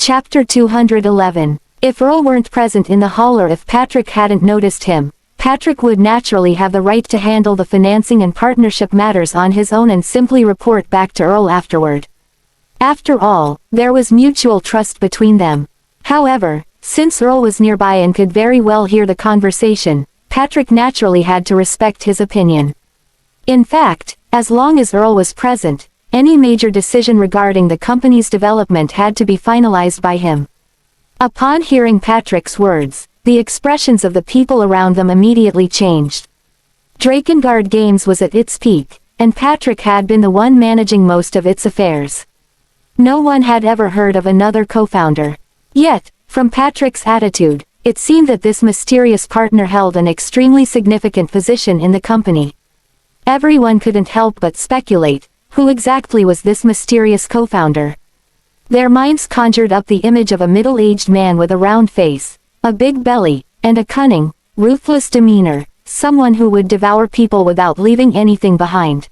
Chapter 211. If Earl weren't present in the hall or if Patrick hadn't noticed him, Patrick would naturally have the right to handle the financing and partnership matters on his own and simply report back to Earl afterward. After all, there was mutual trust between them. However, since Earl was nearby and could very well hear the conversation, Patrick naturally had to respect his opinion. In fact, as long as Earl was present, any major decision regarding the company's development had to be finalized by him. Upon hearing Patrick's words, the expressions of the people around them immediately changed. Drakengard Games was at its peak, and Patrick had been the one managing most of its affairs. No one had ever heard of another co-founder. Yet, from Patrick's attitude, it seemed that this mysterious partner held an extremely significant position in the company. Everyone couldn't help but speculate, who exactly was this mysterious co-founder? Their minds conjured up the image of a middle-aged man with a round face, a big belly, and a cunning, ruthless demeanor, someone who would devour people without leaving anything behind.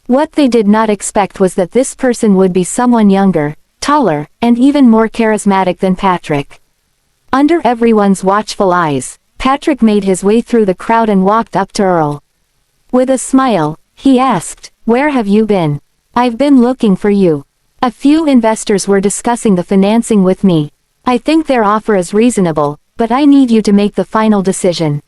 What they did not expect was that this person would be someone younger, taller, and even more charismatic than Patrick. Under everyone's watchful eyes, Patrick made his way through the crowd and walked up to Earl. With a smile, he asked, "Where have you been? I've been looking for you. A few investors were discussing the financing with me. I think their offer is reasonable, but I need you to make the final decision."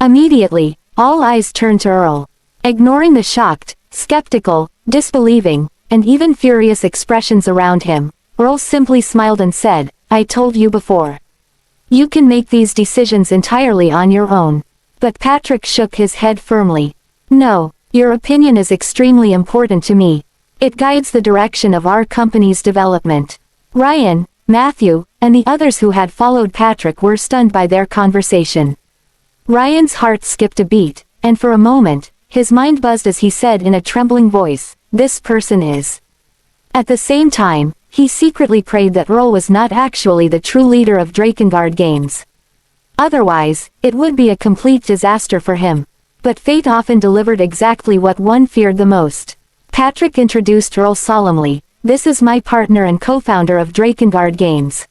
Immediately, all eyes turned to Earl. Ignoring the shocked, skeptical, disbelieving, and even furious expressions around him, Earl simply smiled and said, "I told you before. You can make these decisions entirely on your own." But Patrick shook his head firmly. "No, your opinion is extremely important to me. It guides the direction of our company's development." Ryan, Matthew, and the others who had followed Patrick were stunned by their conversation. Ryan's heart skipped a beat, and for a moment, his mind buzzed as he said in a trembling voice, "This person is." At the same time, he secretly prayed that Earl was not actually the true leader of Drakengard Games. Otherwise, it would be a complete disaster for him. But fate often delivered exactly what one feared the most. Patrick introduced Earl solemnly, "This is my partner and co-founder of Drakengard Games.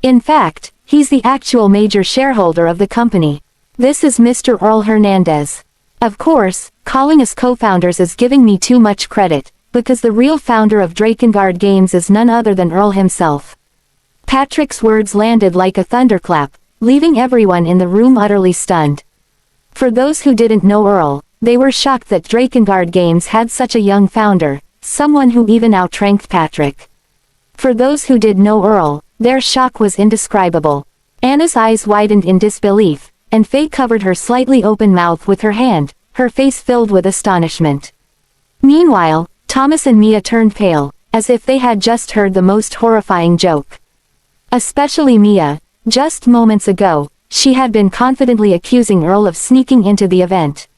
In fact, he's the actual major shareholder of the company. This is Mr. Earl Hernandez. Of course, calling us co-founders is giving me too much credit, because the real founder of Drakengard Games is none other than Earl himself." Patrick's words landed like a thunderclap, leaving everyone in the room utterly stunned. For those who didn't know Earl, they were shocked that Drakengard Games had such a young founder, someone who even outranked Patrick. For those who did know Earl, their shock was indescribable. Anna's eyes widened in disbelief, and Faye covered her slightly open mouth with her hand, her face filled with astonishment. Meanwhile, Thomas and Mia turned pale, as if they had just heard the most horrifying joke. Especially Mia. Just moments ago, she had been confidently accusing Earl of sneaking into the event.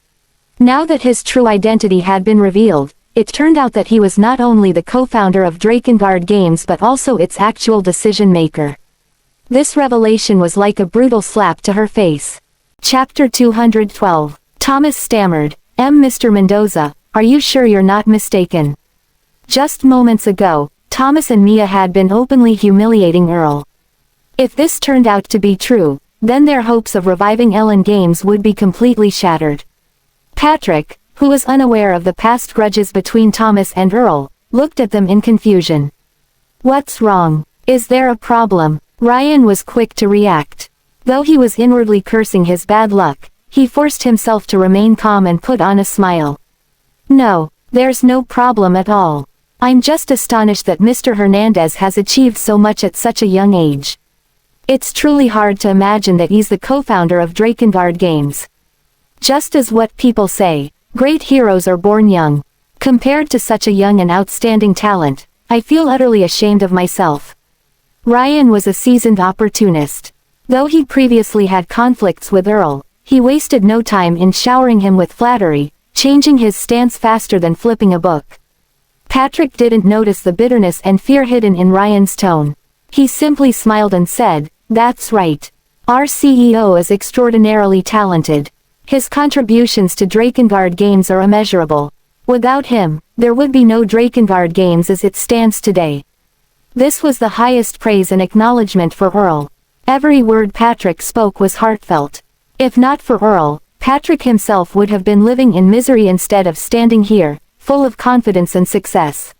Now that his true identity had been revealed, it turned out that he was not only the co-founder of Drakengard Games but also its actual decision-maker. This revelation was like a brutal slap to her face. Chapter 212. Thomas stammered, Mr. Mendoza, are you sure you're not mistaken?" Just moments ago, Thomas and Mia had been openly humiliating Earl. If this turned out to be true, then their hopes of reviving Ellen Games would be completely shattered. Patrick, who was unaware of the past grudges between Thomas and Earl, looked at them in confusion. "What's wrong? Is there a problem?" Ryan was quick to react. Though he was inwardly cursing his bad luck, he forced himself to remain calm and put on a smile. "No, there's no problem at all. I'm just astonished that Mr. Hernandez has achieved so much at such a young age. It's truly hard to imagine that he's the co-founder of Drakengard Games. Just as what people say, great heroes are born young. Compared to such a young and outstanding talent, I feel utterly ashamed of myself." Ryan was a seasoned opportunist. Though he previously had conflicts with Earl, he wasted no time in showering him with flattery, changing his stance faster than flipping a book. Patrick didn't notice the bitterness and fear hidden in Ryan's tone. He simply smiled and said, "That's right. Our CEO is extraordinarily talented. His contributions to Drakengard Games are immeasurable. Without him, there would be no Drakengard Games as it stands today." This was the highest praise and acknowledgement for Earl. Every word Patrick spoke was heartfelt. If not for Earl, Patrick himself would have been living in misery instead of standing here, full of confidence and success.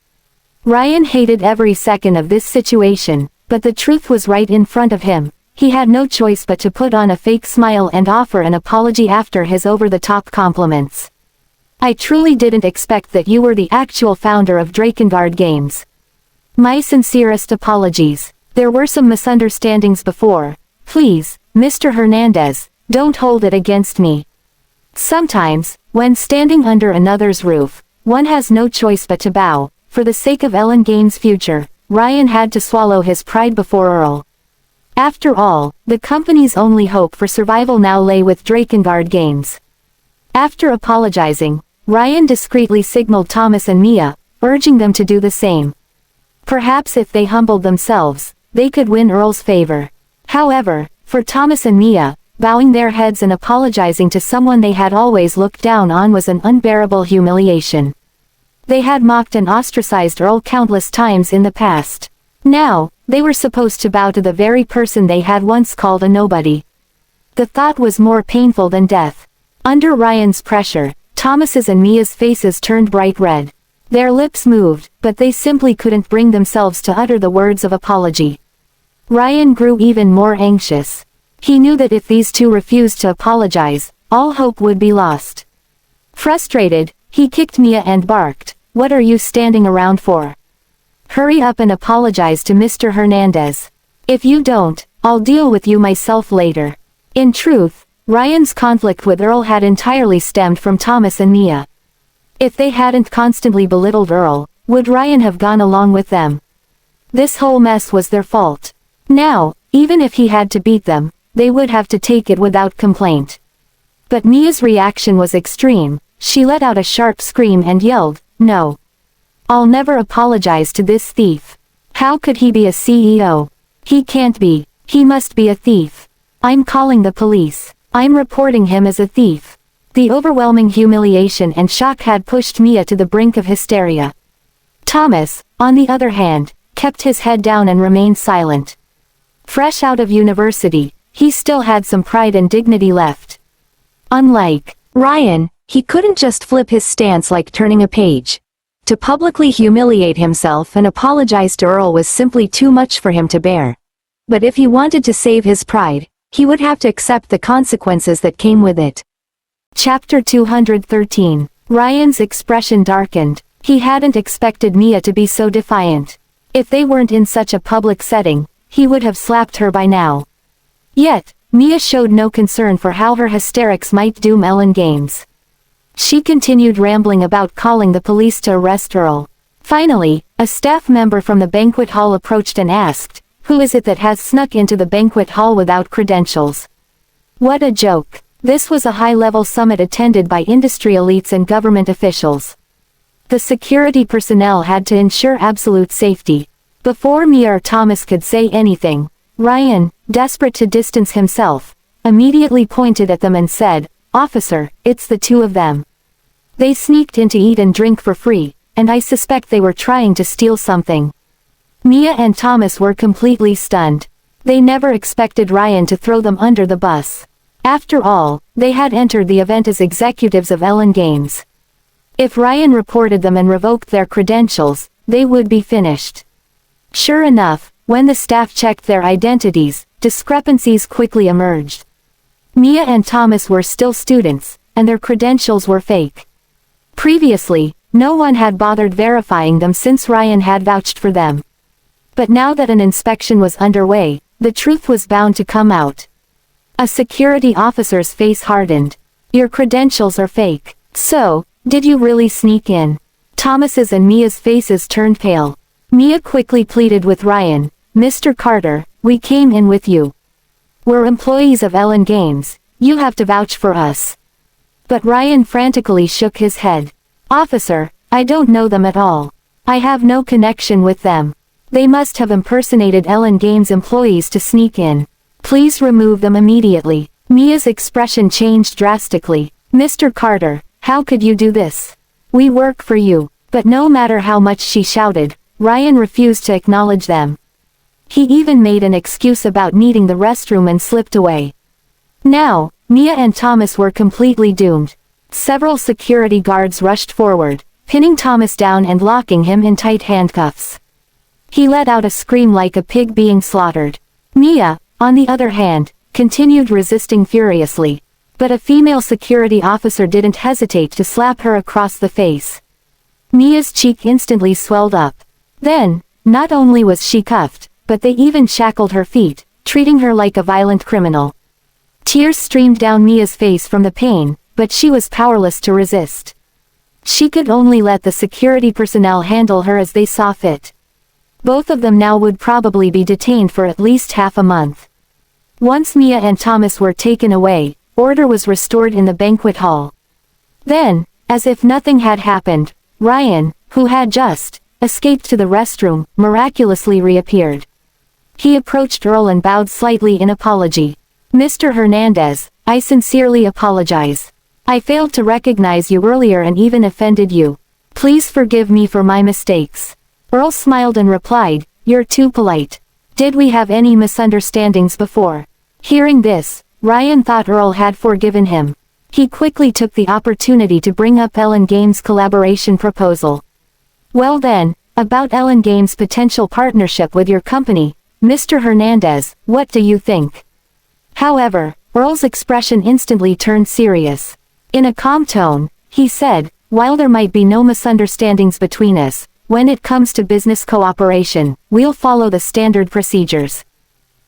Ryan hated every second of this situation, but the truth was right in front of him. He had no choice but to put on a fake smile and offer an apology after his over-the-top compliments. I truly didn't expect that you were the actual founder of Drakengard Games. My sincerest apologies. There were some misunderstandings before. Please, Mr. Hernandez, don't hold it against me. Sometimes, when standing under another's roof, one has no choice but to bow. For the sake of Ellen Gaines' future, Ryan had to swallow his pride before Earl. After all, the company's only hope for survival now lay with Drakengard Games. After apologizing, Ryan discreetly signaled Thomas and Mia, urging them to do the same. Perhaps if they humbled themselves, they could win Earl's favor. However, for Thomas and Mia, bowing their heads and apologizing to someone they had always looked down on was an unbearable humiliation. They had mocked and ostracized Earl countless times in the past. Now, they were supposed to bow to the very person they had once called a nobody. The thought was more painful than death. Under Ryan's pressure, Thomas's and Mia's faces turned bright red. Their lips moved, but they simply couldn't bring themselves to utter the words of apology. Ryan grew even more anxious. He knew that if these two refused to apologize, all hope would be lost. Frustrated, he kicked Mia and barked, "What are you standing around for? Hurry up and apologize to Mr. Hernandez. If you don't, I'll deal with you myself later." In truth, Ryan's conflict with Earl had entirely stemmed from Thomas and Mia. If they hadn't constantly belittled Earl, would Ryan have gone along with them? This whole mess was their fault. Now, even if he had to beat them, they would have to take it without complaint. But Mia's reaction was extreme. She let out a sharp scream and yelled, "No. I'll never apologize to this thief. How could he be a CEO? He can't be. He must be a thief. I'm calling the police. I'm reporting him as a thief." The overwhelming humiliation and shock had pushed Mia to the brink of hysteria. Thomas, on the other hand, kept his head down and remained silent. Fresh out of university, he still had some pride and dignity left. Unlike Ryan, he couldn't just flip his stance like turning a page. To publicly humiliate himself and apologize to Earl was simply too much for him to bear. But if he wanted to save his pride, he would have to accept the consequences that came with it. Chapter 213. Ryan's expression darkened. He hadn't expected Mia to be so defiant. If they weren't in such a public setting, he would have slapped her by now. Yet, Mia showed no concern for how her hysterics might doom Ellen Games. She continued rambling about calling the police to arrest Earl. Finally, a staff member from the banquet hall approached and asked, "Who is it that has snuck into the banquet hall without credentials?" What a joke. This was a high-level summit attended by industry elites and government officials. The security personnel had to ensure absolute safety. Before Mia or Thomas could say anything, Ryan, desperate to distance himself, immediately pointed at them and said, "Officer, it's the two of them. They sneaked in to eat and drink for free, and I suspect they were trying to steal something." Mia and Thomas were completely stunned. They never expected Ryan to throw them under the bus. After all, they had entered the event as executives of Ellen Games. If Ryan reported them and revoked their credentials, they would be finished. Sure enough, when the staff checked their identities, discrepancies quickly emerged. Mia and Thomas were still students, and their credentials were fake. Previously, no one had bothered verifying them since Ryan had vouched for them. But now that an inspection was underway, the truth was bound to come out. A security officer's face hardened. "Your credentials are fake. So, did you really sneak in?" Thomas's and Mia's faces turned pale. Mia quickly pleaded with Ryan, "Mr. Carter, we came in with you. We're employees of Ellen Games, you have to vouch for us." But Ryan frantically shook his head. "Officer, I don't know them at all. I have no connection with them. They must have impersonated Ellen Games employees to sneak in. Please remove them immediately." Mia's expression changed drastically. "Mr. Carter, how could you do this? We work for you." But no matter how much she shouted, Ryan refused to acknowledge them. He even made an excuse about needing the restroom and slipped away. Now, Mia and Thomas were completely doomed. Several security guards rushed forward, pinning Thomas down and locking him in tight handcuffs. He let out a scream like a pig being slaughtered. Mia, on the other hand, continued resisting furiously. But a female security officer didn't hesitate to slap her across the face. Mia's cheek instantly swelled up. Then, not only was she cuffed, but they even shackled her feet, treating her like a violent criminal. Tears streamed down Mia's face from the pain, but she was powerless to resist. She could only let the security personnel handle her as they saw fit. Both of them now would probably be detained for at least half a month. Once Mia and Thomas were taken away, order was restored in the banquet hall. Then, as if nothing had happened, Ryan, who had just escaped to the restroom, miraculously reappeared. He approached Earl and bowed slightly in apology. "Mr. Hernandez, I sincerely apologize. I failed to recognize you earlier and even offended you. Please forgive me for my mistakes." Earl smiled and replied, "You're too polite. Did we have any misunderstandings before?" Hearing this, Ryan thought Earl had forgiven him. He quickly took the opportunity to bring up Ellen Games' collaboration proposal. "Well then, about Ellen Games' potential partnership with your company, Mr. Hernandez, what do you think?" However, Earl's expression instantly turned serious. In a calm tone, he said, "While there might be no misunderstandings between us, when it comes to business cooperation, we'll follow the standard procedures.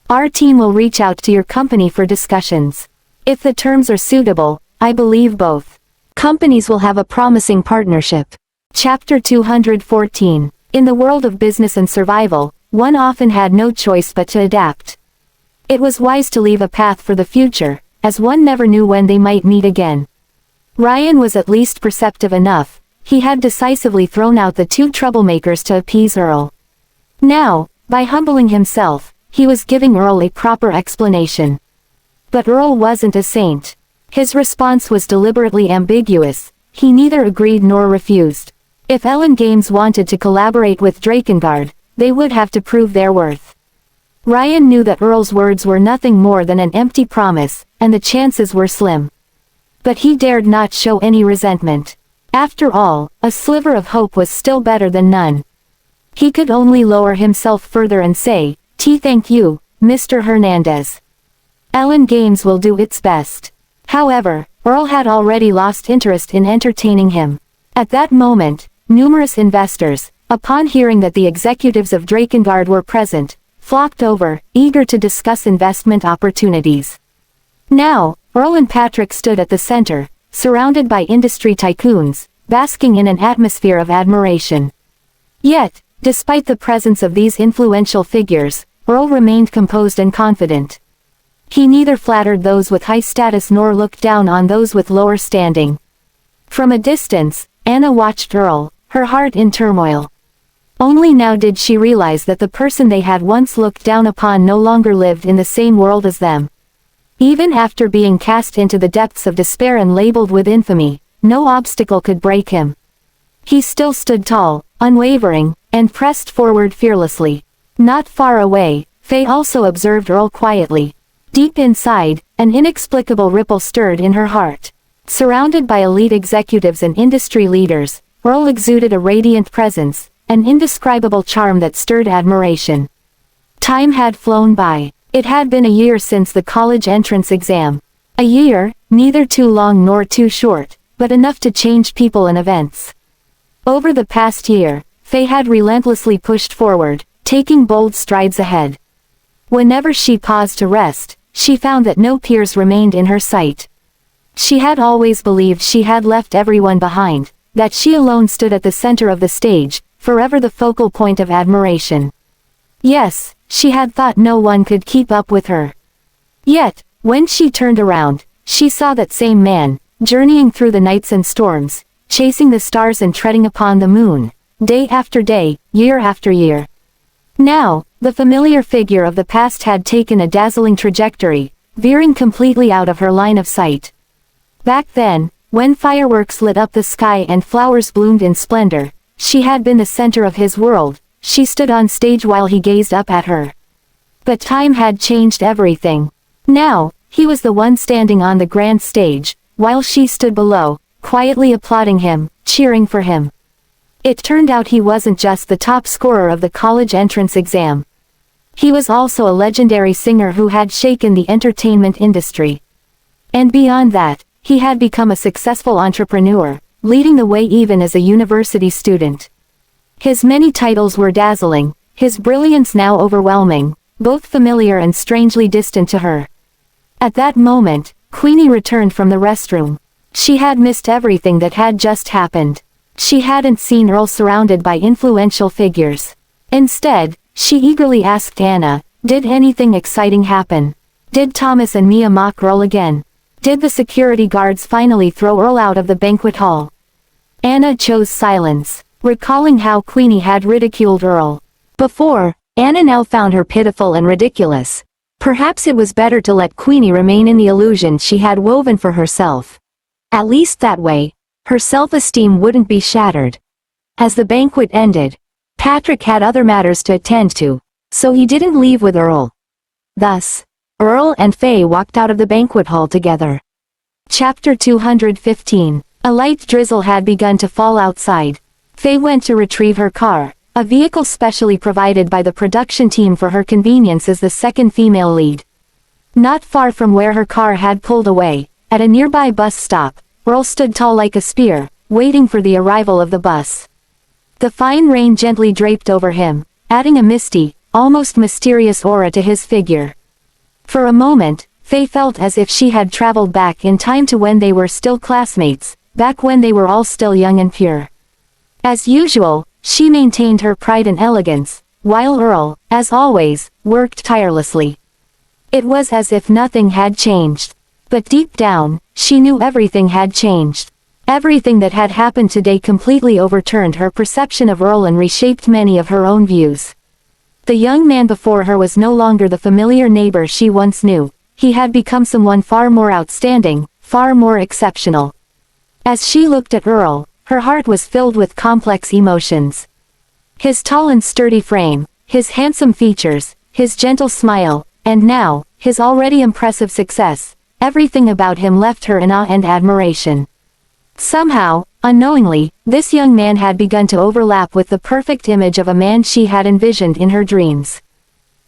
Our team will reach out to your company for discussions. If the terms are suitable, I believe both companies will have a promising partnership." Chapter 214. In the world of business and survival, one often had no choice but to adapt. It was wise to leave a path for the future, as one never knew when they might meet again. Ryan was at least perceptive enough. He had decisively thrown out the two troublemakers to appease Earl. Now, by humbling himself, he was giving Earl a proper explanation. But Earl wasn't a saint. His response was deliberately ambiguous. He neither agreed nor refused. If Ellen Games wanted to collaborate with Drakengard, they would have to prove their worth. Ryan knew that Earl's words were nothing more than an empty promise, and the chances were slim. But he dared not show any resentment. After all, a sliver of hope was still better than none. He could only lower himself further and say, "Thank you, Mr. Hernandez. Ellen Games will do its best." However, Earl had already lost interest in entertaining him. At that moment, numerous investors, upon hearing that the executives of Drakengard were present, flocked over, eager to discuss investment opportunities. Now, Earl and Patrick stood at the center, surrounded by industry tycoons, basking in an atmosphere of admiration. Yet, despite the presence of these influential figures, Earl remained composed and confident. He neither flattered those with high status nor looked down on those with lower standing. From a distance, Anna watched Earl, her heart in turmoil. Only now did she realize that the person they had once looked down upon no longer lived in the same world as them. Even after being cast into the depths of despair and labeled with infamy, no obstacle could break him. He still stood tall, unwavering, and pressed forward fearlessly. Not far away, Faye also observed Earl quietly. Deep inside, an inexplicable ripple stirred in her heart. Surrounded by elite executives and industry leaders, Earl exuded a radiant presence, an indescribable charm that stirred admiration. Time had flown by. It had been a year since the college entrance exam. A year, neither too long nor too short, but enough to change people and events. Over the past year, Faye had relentlessly pushed forward, taking bold strides ahead. Whenever she paused to rest, she found that no peers remained in her sight. She had always believed she had left everyone behind, that she alone stood at the center of the stage, forever the focal point of admiration. Yes, she had thought no one could keep up with her. Yet, when she turned around, she saw that same man, journeying through the nights and storms, chasing the stars and treading upon the moon, day after day, year after year. Now, the familiar figure of the past had taken a dazzling trajectory, veering completely out of her line of sight. Back then, when fireworks lit up the sky and flowers bloomed in splendor, she had been the center of his world, she stood on stage while he gazed up at her. But time had changed everything. Now, he was the one standing on the grand stage, while she stood below, quietly applauding him, cheering for him. It turned out he wasn't just the top scorer of the college entrance exam. He was also a legendary singer who had shaken the entertainment industry. And beyond that, he had become a successful entrepreneur, leading the way even as a university student. His many titles were dazzling, his brilliance now overwhelming, both familiar and strangely distant to her. At that moment, Queenie returned from the restroom. She had missed everything that had just happened. She hadn't seen Earl surrounded by influential figures. Instead, she eagerly asked Anna, did anything exciting happen? Did Thomas and Mia mock Earl again? Did the security guards finally throw Earl out of the banquet hall? Anna chose silence, recalling how Queenie had ridiculed Earl before. Anna now found her pitiful and ridiculous. Perhaps it was better to let Queenie remain in the illusion she had woven for herself. At least that way, her self-esteem wouldn't be shattered. As the banquet ended, Patrick had other matters to attend to, so he didn't leave with Earl. Thus, Earl and Faye walked out of the banquet hall together. Chapter 215. A light drizzle had begun to fall outside. Faye went to retrieve her car, a vehicle specially provided by the production team for her convenience as the second female lead. Not far from where her car had pulled away, at a nearby bus stop, Earl stood tall like a spear, waiting for the arrival of the bus. The fine rain gently draped over him, adding a misty, almost mysterious aura to his figure. For a moment, Faye felt as if she had traveled back in time to when they were still classmates, back when they were all still young and pure. As usual, she maintained her pride and elegance, while Earl, as always, worked tirelessly. It was as if nothing had changed. But deep down, she knew everything had changed. Everything that had happened today completely overturned her perception of Earl and reshaped many of her own views. The young man before her was no longer the familiar neighbor she once knew. He had become someone far more outstanding, far more exceptional. As she looked at Earl, her heart was filled with complex emotions. His tall and sturdy frame, his handsome features, his gentle smile, and now, his already impressive success, everything about him left her in awe and admiration. Somehow, unknowingly, this young man had begun to overlap with the perfect image of a man she had envisioned in her dreams.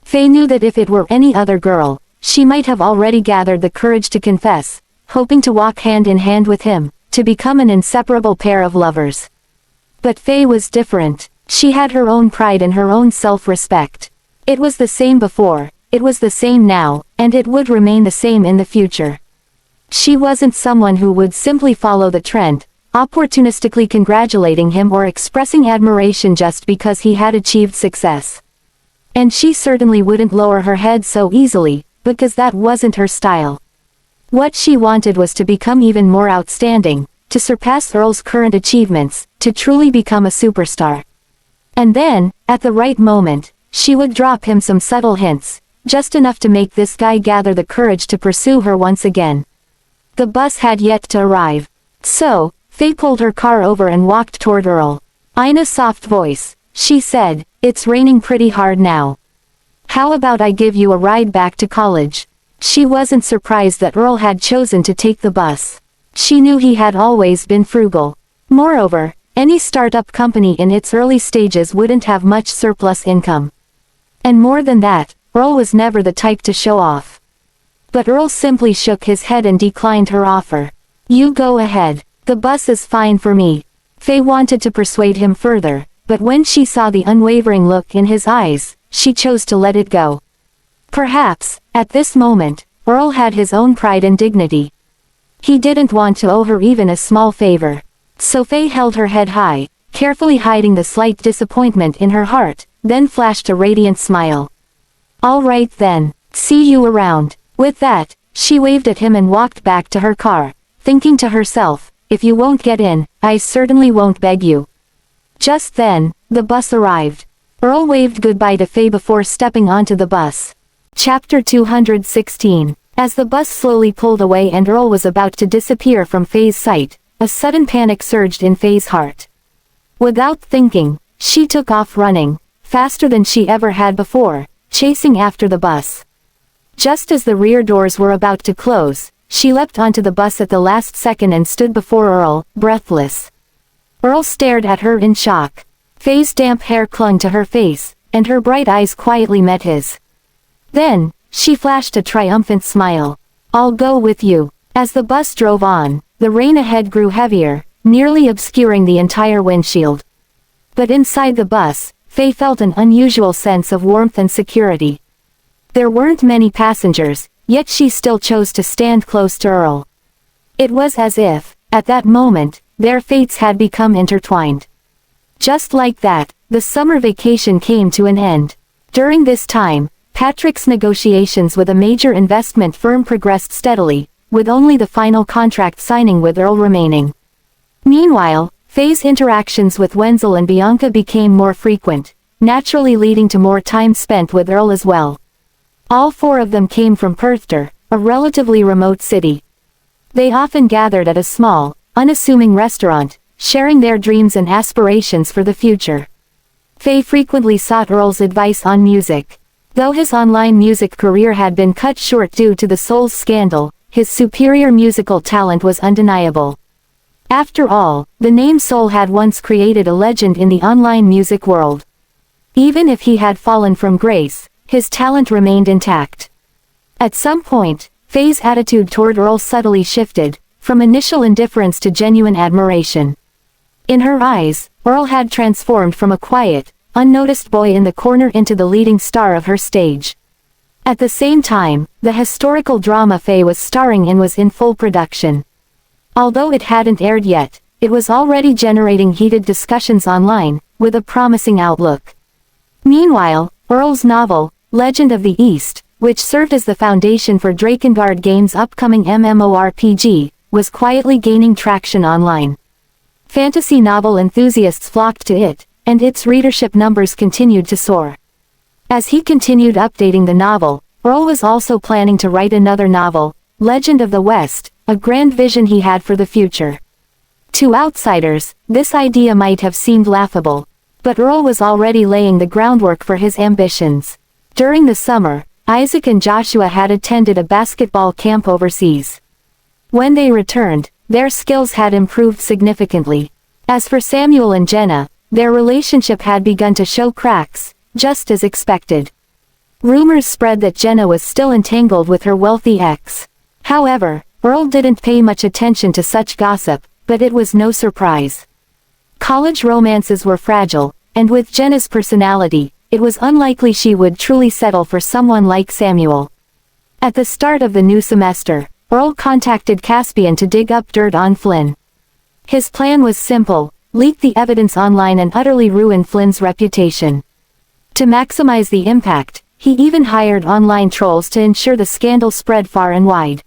Faye knew that if it were any other girl, she might have already gathered the courage to confess, hoping to walk hand in hand with him, to become an inseparable pair of lovers. But Faye was different. She had her own pride and her own self-respect. It was the same before, it was the same now, and it would remain the same in the future. She wasn't someone who would simply follow the trend, opportunistically congratulating him or expressing admiration just because he had achieved success. And she certainly wouldn't lower her head so easily, because that wasn't her style. What she wanted was to become even more outstanding, to surpass Earl's current achievements, to truly become a superstar. And then, at the right moment, she would drop him some subtle hints, just enough to make this guy gather the courage to pursue her once again. The bus had yet to arrive. So, Faye pulled her car over and walked toward Earl. In a soft voice, she said, "It's raining pretty hard now. How about I give you a ride back to college?" She wasn't surprised that Earl had chosen to take the bus. She knew he had always been frugal. Moreover, any startup company in its early stages wouldn't have much surplus income. And more than that, Earl was never the type to show off. But Earl simply shook his head and declined her offer. "You go ahead. The bus is fine for me." Faye wanted to persuade him further, but when she saw the unwavering look in his eyes, she chose to let it go. Perhaps, at this moment, Earl had his own pride and dignity. He didn't want to owe her even a small favor. So Faye held her head high, carefully hiding the slight disappointment in her heart, then flashed a radiant smile. "All right then, see you around." With that, she waved at him and walked back to her car, thinking to herself, "If you won't get in, I certainly won't beg you." Just then, the bus arrived. Earl waved goodbye to Faye before stepping onto the bus. Chapter 216. As the bus slowly pulled away and Earl was about to disappear from Faye's sight, a sudden panic surged in Faye's heart. Without thinking, she took off running, faster than she ever had before, chasing after the bus. Just as the rear doors were about to close, she leapt onto the bus at the last second and stood before Earl, breathless. Earl stared at her in shock. Faye's damp hair clung to her face, and her bright eyes quietly met his. Then, she flashed a triumphant smile. "I'll go with you." As the bus drove on, the rain ahead grew heavier, nearly obscuring the entire windshield. But inside the bus, Faye felt an unusual sense of warmth and security. There weren't many passengers, yet she still chose to stand close to Earl. It was as if, at that moment, their fates had become intertwined. Just like that, the summer vacation came to an end. During this time, Patrick's negotiations with a major investment firm progressed steadily, with only the final contract signing with Earl remaining. Meanwhile, Faye's interactions with Wenzel and Bianca became more frequent, naturally leading to more time spent with Earl as well. All four of them came from Perthter, a relatively remote city. They often gathered at a small, unassuming restaurant, sharing their dreams and aspirations for the future. Faye frequently sought Earl's advice on music. Though his online music career had been cut short due to the Souls scandal, his superior musical talent was undeniable. After all, the name Soul had once created a legend in the online music world. Even if he had fallen from grace, his talent remained intact. At some point, Faye's attitude toward Earl subtly shifted, from initial indifference to genuine admiration. In her eyes, Earl had transformed from a quiet, unnoticed boy in the corner into the leading star of her stage. At the same time, the historical drama Faye was starring in was in full production. Although it hadn't aired yet, it was already generating heated discussions online, with a promising outlook. Meanwhile, Earl's novel, Legend of the East, which served as the foundation for Drakengard Games' upcoming MMORPG, was quietly gaining traction online. Fantasy novel enthusiasts flocked to it, and its readership numbers continued to soar. As he continued updating the novel, Earl was also planning to write another novel, Legend of the West, a grand vision he had for the future. To outsiders, this idea might have seemed laughable, but Earl was already laying the groundwork for his ambitions. During the summer, Isaac and Joshua had attended a basketball camp overseas. When they returned, their skills had improved significantly. As for Samuel and Jenna, their relationship had begun to show cracks, just as expected. Rumors spread that Jenna was still entangled with her wealthy ex. However, Earl didn't pay much attention to such gossip, but it was no surprise. College romances were fragile, and with Jenna's personality, it was unlikely she would truly settle for someone like Samuel. At the start of the new semester, Earl contacted Caspian to dig up dirt on Flynn. His plan was simple: leak the evidence online and utterly ruin Flynn's reputation. To maximize the impact, he even hired online trolls to ensure the scandal spread far and wide.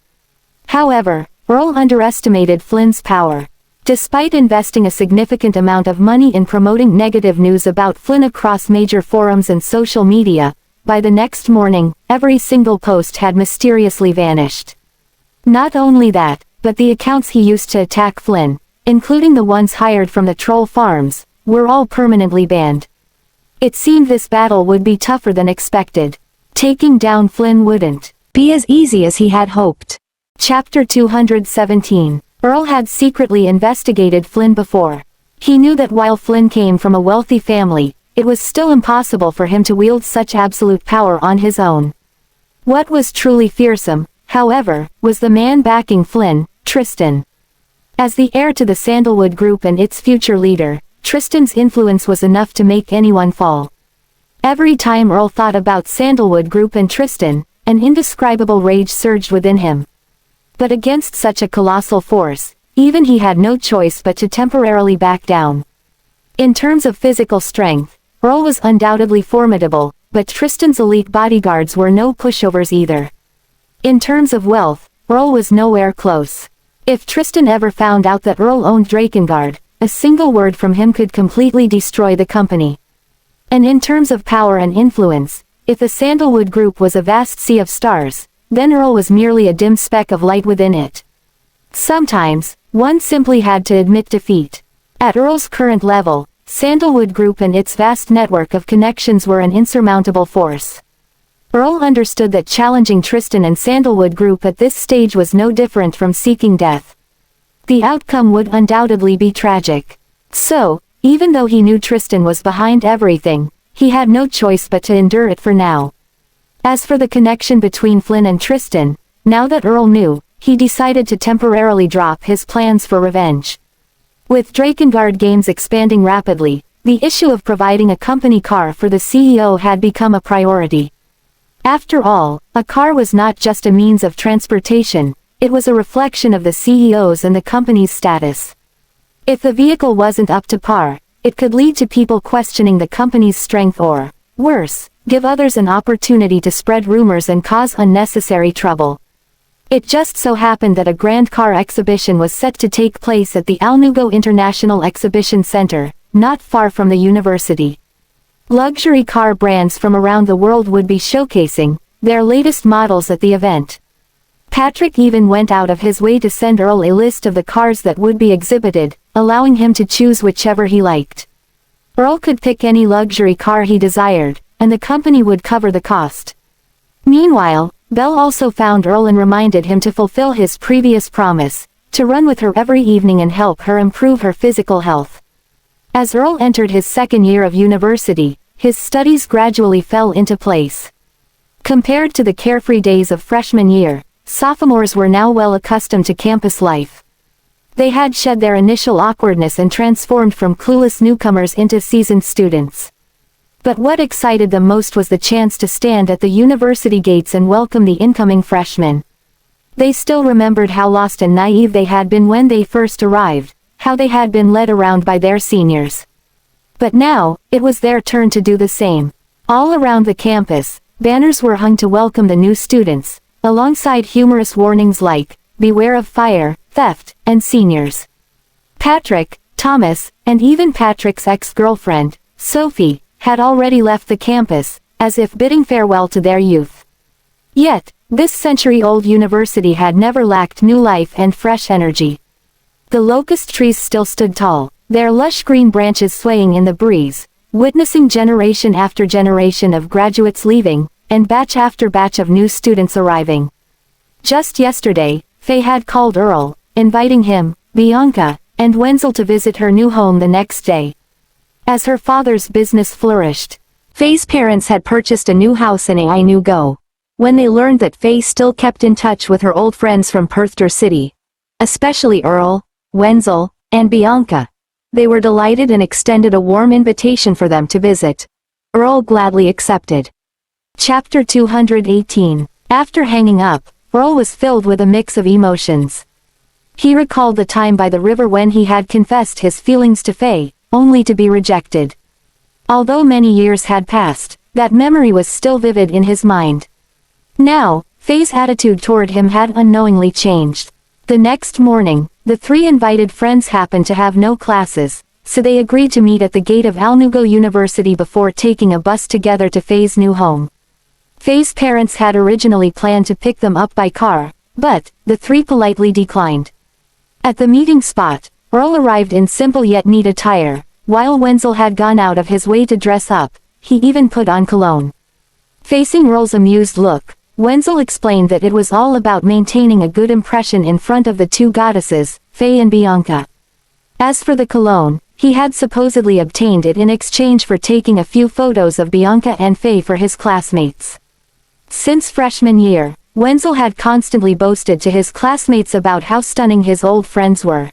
However, Earl underestimated Flynn's power. Despite investing a significant amount of money in promoting negative news about Flynn across major forums and social media, by the next morning, every single post had mysteriously vanished. Not only that, but the accounts he used to attack Flynn, including the ones hired from the troll farms, were all permanently banned. It seemed this battle would be tougher than expected. Taking down Flynn wouldn't be as easy as he had hoped. Chapter 217. Earl had secretly investigated Flynn before. He knew that while Flynn came from a wealthy family, it was still impossible for him to wield such absolute power on his own. What was truly fearsome, however, was the man backing Flynn, Tristan. As the heir to the Sandalwood Group and its future leader, Tristan's influence was enough to make anyone fall. Every time Earl thought about Sandalwood Group and Tristan, an indescribable rage surged within him. But against such a colossal force, even he had no choice but to temporarily back down. In terms of physical strength, Earl was undoubtedly formidable, but Tristan's elite bodyguards were no pushovers either. In terms of wealth, Earl was nowhere close. If Tristan ever found out that Earl owned Drakengard, a single word from him could completely destroy the company. And in terms of power and influence, if the Sandalwood Group was a vast sea of stars, then Earl was merely a dim speck of light within it. Sometimes, one simply had to admit defeat. At Earl's current level, Sandalwood Group and its vast network of connections were an insurmountable force. Earl understood that challenging Tristan and Sandalwood Group at this stage was no different from seeking death. The outcome would undoubtedly be tragic. So, even though he knew Tristan was behind everything, he had no choice but to endure it for now. As for the connection between Flynn and Tristan, now that Earl knew, he decided to temporarily drop his plans for revenge. With Drakengard Games expanding rapidly, the issue of providing a company car for the CEO had become a priority. After all, a car was not just a means of transportation, it was a reflection of the CEO's and the company's status. If the vehicle wasn't up to par, it could lead to people questioning the company's strength or, worse, give others an opportunity to spread rumors and cause unnecessary trouble. It just so happened that a grand car exhibition was set to take place at the Alnewgo International Exhibition Center, not far from the university. Luxury car brands from around the world would be showcasing their latest models at the event. Patrick even went out of his way to send Earl a list of the cars that would be exhibited, allowing him to choose whichever he liked. Earl could pick any luxury car he desired, and the company would cover the cost. Meanwhile, Belle also found Earl and reminded him to fulfill his previous promise, to run with her every evening and help her improve her physical health. As Earl entered his second year of university, his studies gradually fell into place. Compared to the carefree days of freshman year, sophomores were now well accustomed to campus life. They had shed their initial awkwardness and transformed from clueless newcomers into seasoned students. But what excited them most was the chance to stand at the university gates and welcome the incoming freshmen. They still remembered how lost and naive they had been when they first arrived, how they had been led around by their seniors. But now, it was their turn to do the same. All around the campus, banners were hung to welcome the new students, alongside humorous warnings like, "Beware of fire, theft, and seniors." Patrick, Thomas, and even Patrick's ex-girlfriend, Sophie, had already left the campus, as if bidding farewell to their youth. Yet, this century-old university had never lacked new life and fresh energy. The locust trees still stood tall, their lush green branches swaying in the breeze, witnessing generation after generation of graduates leaving, and batch after batch of new students arriving. Just yesterday, Faye had called Earl, inviting him, Bianca, and Wenzel to visit her new home the next day. As her father's business flourished, Faye's parents had purchased a new house in Alnewgo. When they learned that Faye still kept in touch with her old friends from Perthshire City, especially Earl, Wenzel, and Bianca, they were delighted and extended a warm invitation for them to visit. Earl gladly accepted. Chapter 218. After hanging up, Earl was filled with a mix of emotions. He recalled the time by the river when he had confessed his feelings to Faye, only to be rejected. Although many years had passed, that memory was still vivid in his mind. Now, Faye's attitude toward him had unknowingly changed. The next morning, the three invited friends happened to have no classes, so they agreed to meet at the gate of Alnewgo University before taking a bus together to Faye's new home. Faye's parents had originally planned to pick them up by car, but the three politely declined. At the meeting spot, Earl arrived in simple yet neat attire, while Wenzel had gone out of his way to dress up. He even put on cologne. Facing Earl's amused look, Wenzel explained that it was all about maintaining a good impression in front of the two goddesses, Faye and Bianca. As for the cologne, he had supposedly obtained it in exchange for taking a few photos of Bianca and Faye for his classmates. Since freshman year, Wenzel had constantly boasted to his classmates about how stunning his old friends were.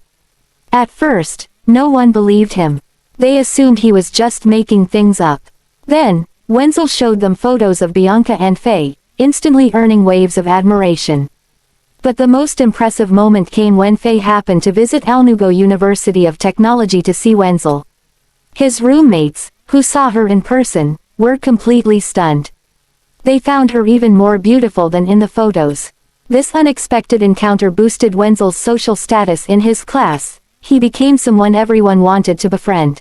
At first, no one believed him. They assumed he was just making things up. Then, Wenzel showed them photos of Bianca and Faye, instantly earning waves of admiration. But the most impressive moment came when Faye happened to visit Alnewgo University of Technology to see Wenzel. His roommates, who saw her in person, were completely stunned. They found her even more beautiful than in the photos. This unexpected encounter boosted Wenzel's social status in his class. He became someone everyone wanted to befriend.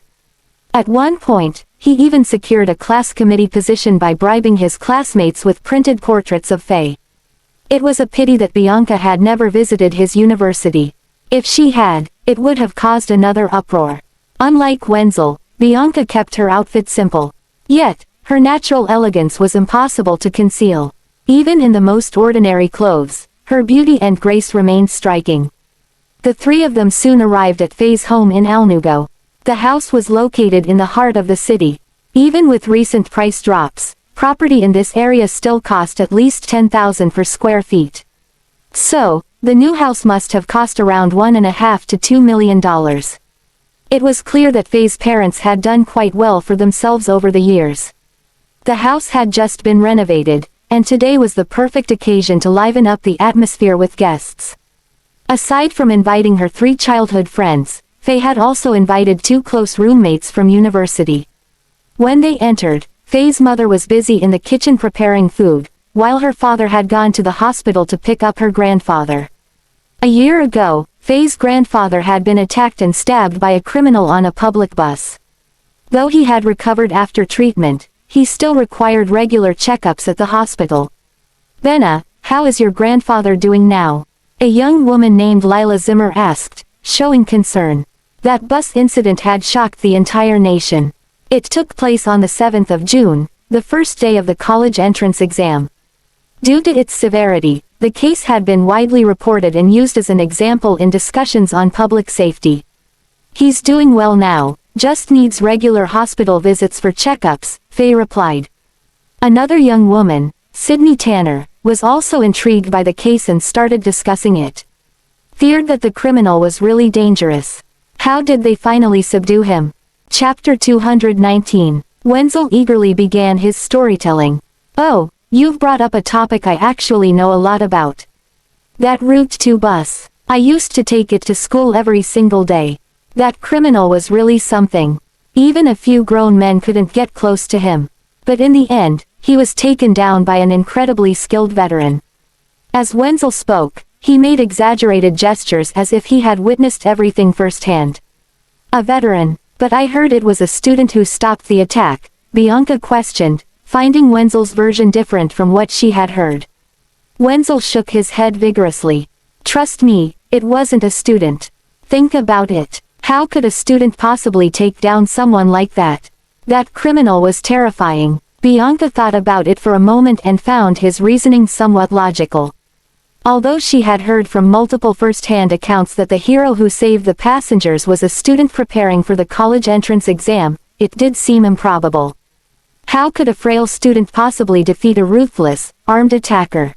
At one point, he even secured a class committee position by bribing his classmates with printed portraits of Faye. It was a pity that Bianca had never visited his university. If she had, it would have caused another uproar. Unlike Wenzel, Bianca kept her outfit simple. Yet, her natural elegance was impossible to conceal. Even in the most ordinary clothes, her beauty and grace remained striking. The three of them soon arrived at Faye's home in Alnewgo. The house was located in the heart of the city. Even with recent price drops, property in this area still cost at least $10,000 per square feet. So, the new house must have cost around $1.5 to $2 million. It was clear that Faye's parents had done quite well for themselves over the years. The house had just been renovated, and today was the perfect occasion to liven up the atmosphere with guests. Aside from inviting her 3 childhood friends, Faye had also invited 2 close roommates from university. When they entered, Faye's mother was busy in the kitchen preparing food, while her father had gone to the hospital to pick up her grandfather. A year ago, Faye's grandfather had been attacked and stabbed by a criminal on a public bus. Though he had recovered after treatment, he still required regular checkups at the hospital. "Benna, how is your grandfather doing now?" a young woman named Lila Zimmer asked, showing concern. That bus incident had shocked the entire nation. It took place on the 7th of June, the first day of the college entrance exam. Due to its severity, the case had been widely reported and used as an example in discussions on public safety. "He's doing well now, just needs regular hospital visits for checkups," Faye replied. Another young woman, Sydney Tanner, was also intrigued by the case and started discussing it. Feared that the criminal was really dangerous. How did they finally subdue him? Chapter 219. Wenzel eagerly began his storytelling. "Oh, you've brought up a topic I actually know a lot about. That Route 2 bus. I used to take it to school every single day. That criminal was really something. Even a few grown men couldn't get close to him. But in the end, he was taken down by an incredibly skilled veteran." As Wenzel spoke, he made exaggerated gestures as if he had witnessed everything firsthand. "A veteran, but I heard it was a student who stopped the attack," Bianca questioned, finding Wenzel's version different from what she had heard. Wenzel shook his head vigorously. "Trust me, it wasn't a student. Think about it. How could a student possibly take down someone like that? That criminal was terrifying." Bianca thought about it for a moment and found his reasoning somewhat logical. Although she had heard from multiple first-hand accounts that the hero who saved the passengers was a student preparing for the college entrance exam, it did seem improbable. How could a frail student possibly defeat a ruthless, armed attacker?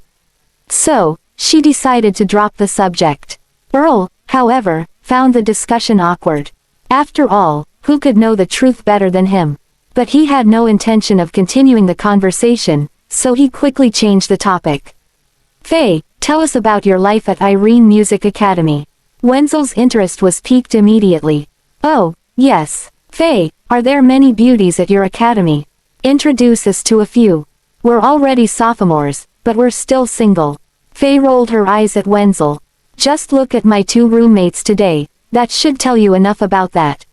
So, she decided to drop the subject. Earl, however, found the discussion awkward. After all, who could know the truth better than him? But he had no intention of continuing the conversation, so he quickly changed the topic. "Faye, tell us about your life at Irene Music Academy." Wenzel's interest was piqued immediately. "Oh, yes. Faye, are there many beauties at your academy? Introduce us to a few. We're already sophomores, but we're still single." Faye rolled her eyes at Wenzel. "Just look at my 2 roommates today, that should tell you enough about that."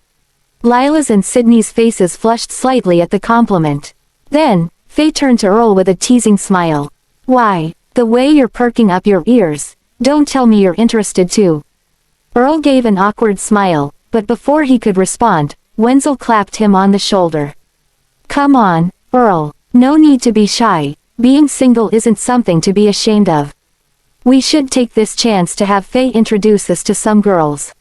Lila's and Sydney's faces flushed slightly at the compliment. Then, Faye turned to Earl with a teasing smile. "Why, the way you're perking up your ears, don't tell me you're interested too." Earl gave an awkward smile, but before he could respond, Wenzel clapped him on the shoulder. "Come on, Earl, no need to be shy, being single isn't something to be ashamed of. We should take this chance to have Faye introduce us to some girls.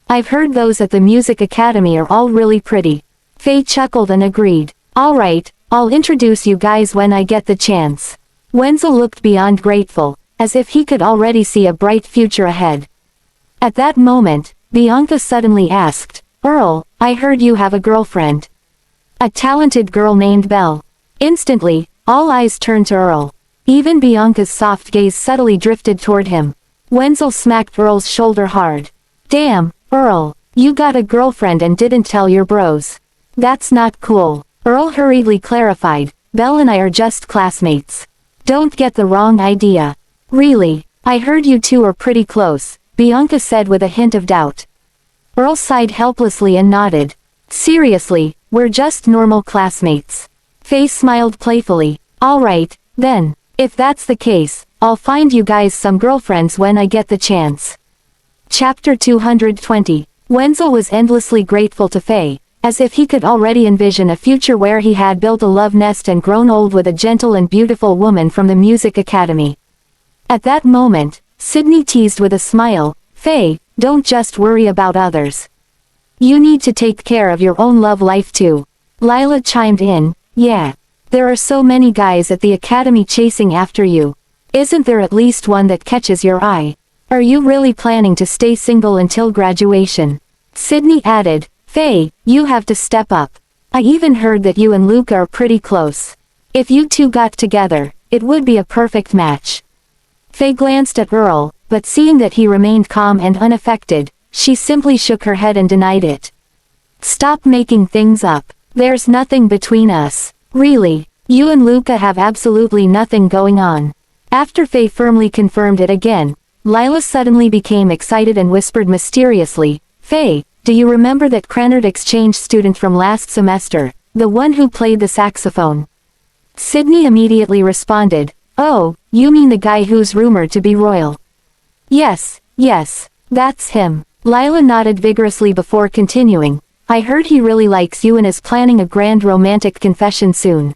I've heard those at the music academy are all really pretty." Faye chuckled and agreed. "All right, I'll introduce you guys when I get the chance." Wenzel looked beyond grateful, as if he could already see a bright future ahead. At that moment, Bianca suddenly asked, "Earl, I heard you have a girlfriend." "A talented girl named Belle." Instantly, all eyes turned to Earl. Even Bianca's soft gaze subtly drifted toward him. Wenzel smacked Earl's shoulder hard. "Damn, Earl, you got a girlfriend and didn't tell your bros. That's not cool." Earl hurriedly clarified, "Belle and I are just classmates. Don't get the wrong idea." "Really, I heard you two are pretty close," Bianca said with a hint of doubt. Earl sighed helplessly and nodded. "Seriously, we're just normal classmates." Faye smiled playfully. "All right, then, if that's the case, I'll find you guys some girlfriends when I get the chance." Chapter 220. Wenzel was endlessly grateful to Faye, as if he could already envision a future where he had built a love nest and grown old with a gentle and beautiful woman from the music academy. At that moment, Sydney teased with a smile, "Faye, don't just worry about others. You need to take care of your own love life too." Lila chimed in, "Yeah. There are so many guys at the academy chasing after you. Isn't there at least one that catches your eye? Are you really planning to stay single until graduation?" Sydney added, "Faye, you have to step up. I even heard that you and Luca are pretty close. If you two got together, it would be a perfect match." Faye glanced at Earl, but seeing that he remained calm and unaffected, she simply shook her head and denied it. "Stop making things up. There's nothing between us. Really, you and Luca have absolutely nothing going on." After Faye firmly confirmed it again, Lila suddenly became excited and whispered mysteriously, "Faye, do you remember that Cranard exchange student from last semester, the one who played the saxophone?" Sydney immediately responded, "Oh, you mean the guy who's rumored to be royal?" Yes, that's him." Lila nodded vigorously before continuing, "I heard he really likes you and is planning a grand romantic confession soon.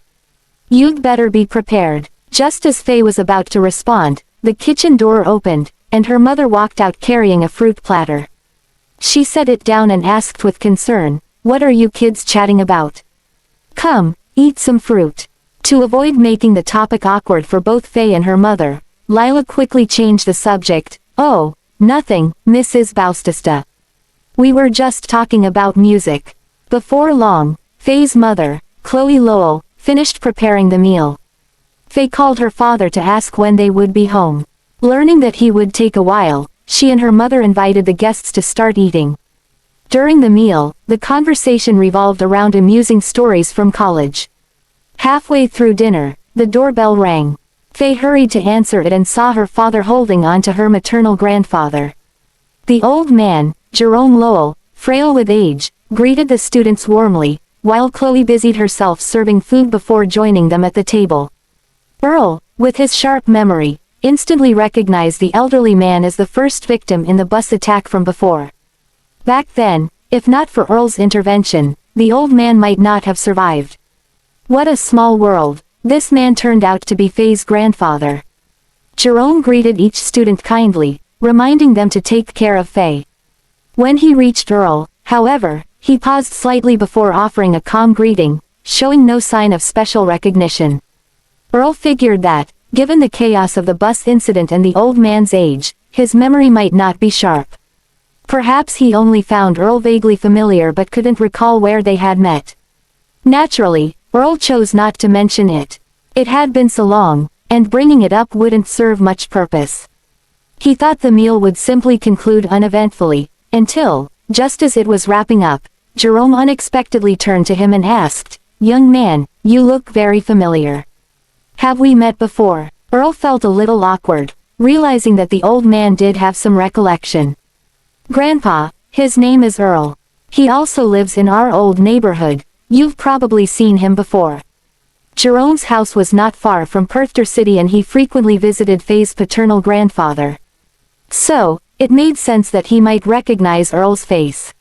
You'd better be prepared." Just as Faye was about to respond, the kitchen door opened, and her mother walked out carrying a fruit platter. She set it down and asked with concern, "What are you kids chatting about? Come, eat some fruit." To avoid making the topic awkward for both Faye and her mother, Lila quickly changed the subject, "Oh, nothing, Mrs. Bautista. We were just talking about music." Before long, Faye's mother, Chloe Lowell, finished preparing the meal. Faye called her father to ask when they would be home. Learning that he would take a while, she and her mother invited the guests to start eating. During the meal, the conversation revolved around amusing stories from college. Halfway through dinner, the doorbell rang. Faye hurried to answer it and saw her father holding on to her maternal grandfather. The old man, Jerome Lowell, frail with age, greeted the students warmly, while Chloe busied herself serving food before joining them at the table. Earl, with his sharp memory, instantly recognized the elderly man as the first victim in the bus attack from before. Back then, if not for Earl's intervention, the old man might not have survived. What a small world, this man turned out to be Faye's grandfather. Jerome greeted each student kindly, reminding them to take care of Faye. When he reached Earl, however, he paused slightly before offering a calm greeting, showing no sign of special recognition. Earl figured that, given the chaos of the bus incident and the old man's age, his memory might not be sharp. Perhaps he only found Earl vaguely familiar but couldn't recall where they had met. Naturally, Earl chose not to mention it. It had been so long, and bringing it up wouldn't serve much purpose. He thought the meal would simply conclude uneventfully, until, just as it was wrapping up, Jerome unexpectedly turned to him and asked, "Young man, you look very familiar. Have we met before?" Earl felt a little awkward, realizing that the old man did have some recollection. "Grandpa, his name is Earl. He also lives in our old neighborhood. You've probably seen him before." Jerome's house was not far from Perthter City and he frequently visited Faye's paternal grandfather. So, it made sense that he might recognize Earl's face.